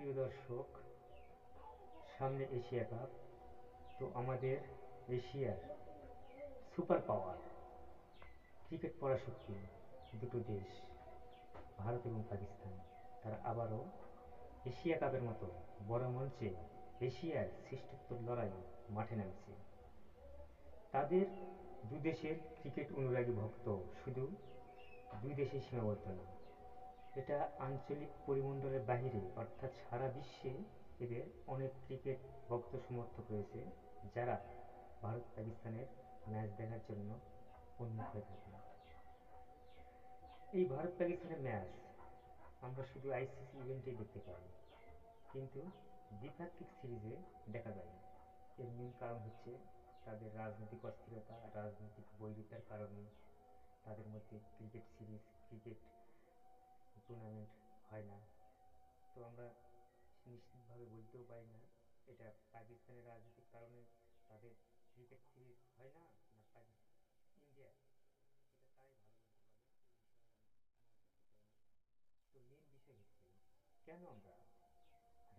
প্রিয় দর্শক, সামনে এশিয়া কাপ। তো আমাদের এশিয়ার সুপার পাওয়ার ক্রিকেট পরাশক্তি দুটো দেশ, ভারত এবং পাকিস্তান, তারা আবারও এশিয়া কাপের মতো বড় মঞ্চে এশিয়ার শ্রেষ্ঠত্বর লড়াই মাঠে নামছে। তাদের দুদেশের ক্রিকেট অনুরাগী ভক্ত শুধু দুই দেশে সীমাবদ্ধ না, এটা আঞ্চলিক পরিমণ্ডলের বাহিরে অর্থাৎ সারা বিশ্বে এদের অনেক ক্রিকেট ভক্ত সমর্থক রয়েছে, যারা ভারত পাকিস্তানের ম্যাচ দেখার জন্য উন্মুখ হয়ে থাকে। এই ভারত পাকিস্তানের ম্যাচ আমরা শুধু আইসিসি ইভেন্টেই দেখতে পাই, কিন্তু দ্বিপাক্ষিক সিরিজে দেখা যায় না। এর মূল কারণ হচ্ছে তাদের রাজনৈতিক অস্থিরতা, রাজনৈতিক বৈরিতার কারণে তাদের মধ্যে ক্রিকেট সিরিজ, ক্রিকেট টুর্নামেন্ট হয় না। তো আমরা নিশ্চিতভাবে বলতেও পারি না এটা পাকিস্তানের রাজনৈতিক কারণে তাদের ক্রিকেট সিরিজ হয় না, না ইন্ডিয়া, এটা তারাই ভালো বলতে পারে। এই বিষয়ে আমি মন্তব্য চাই না। তো মেন বিষয় হচ্ছে, কেন আমরা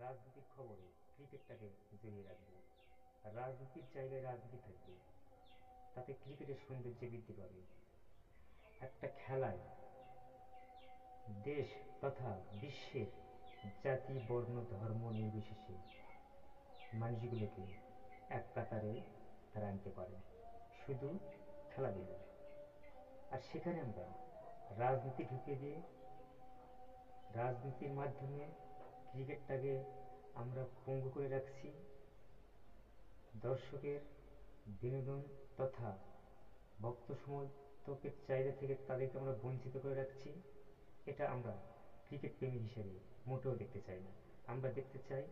রাজনৈতিক খবরে ক্রিকেটটাকে জড়িয়ে রাখবো? আর রাজনীতির জায়গায় রাজনীতি থাকবে, তাতে ক্রিকেটের সৌন্দর্য বৃদ্ধি পাবে। একটা খেলায় দেশ তথা বিশ্বের জাতি, বর্ণ, ধর্ম নির্বিশেষে মানুষগুলোকে এক কাতারে তারা আনতে পারে শুধু খেলাধুলায়। আর সেখানে আমরা রাজনীতি ঢুকিয়ে দিয়ে রাজনীতির মাধ্যমে ক্রিকেটটাকে আমরা পঙ্গু করে রাখছি, দর্শকের বিনোদন তথা ভক্ত সমর্থকের চাহিদা থেকে তাদেরকে আমরা বঞ্চিত করে রাখছি। এটা আমরা ক্রিকেট প্রেমী হিসেবে মোটেও দেখতে চাই না। আমরা দেখতে চাই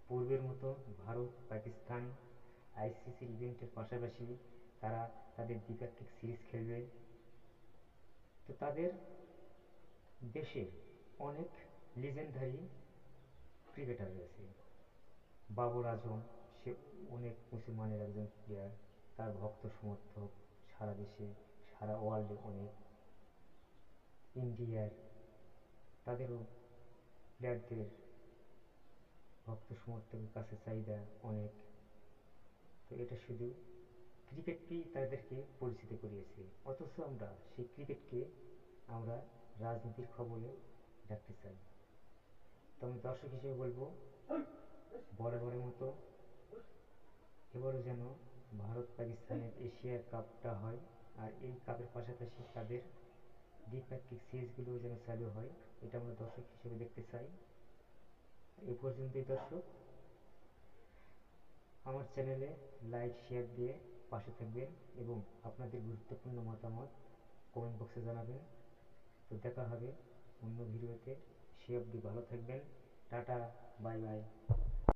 পূর্বের মতো ভারত পাকিস্তান আইসিসির ইভেন্টের পাশাপাশি তারা তাদের দ্বিপাক্ষিক সিরিজ খেলবে। তো তাদের দেশের অনেক লিজেন্ডারি ক্রিকেটার রয়েছে। বাবর আজম, সে অনেক মুসলমানের একজন প্লেয়ার, তার ভক্ত সমর্থক সারা দেশে, সারা ওয়ার্ল্ডে অনেক। ইন্ডিয়ার তাদেরও প্লেয়ারদের ভক্ত সমর্থকের কাছে চাহিদা অনেক। তো এটা শুধু ক্রিকেটকেই তাদেরকে পরিচিত করিয়েছে, অথচ আমরা সেই ক্রিকেটকে আমরা রাজনীতির খবরে রাখতে চাই। তো আমি দর্শক হিসেবে বলবো, বরাবরের মতো এবারও যেন ভারত পাকিস্তানের এশিয়া কাপটা হয়, আর এই কাপের পাশাপাশি তাদের দ্বিপাক্ষিক সিরিজগুলো যেন চালু হয়, এটা আমরা দর্শক হিসেবে দেখতে চাই। এ পর্যন্তই দর্শক, আমার চ্যানেলে লাইক শেয়ার দিয়ে পাশে থাকবেন এবং আপনাদের গুরুত্বপূর্ণ মতামত কমেন্ট বক্সে জানাবেন। তো দেখা হবে অন্য ভিডিওতে, সে অবধি ভালো থাকবেন। Tata, bye bye.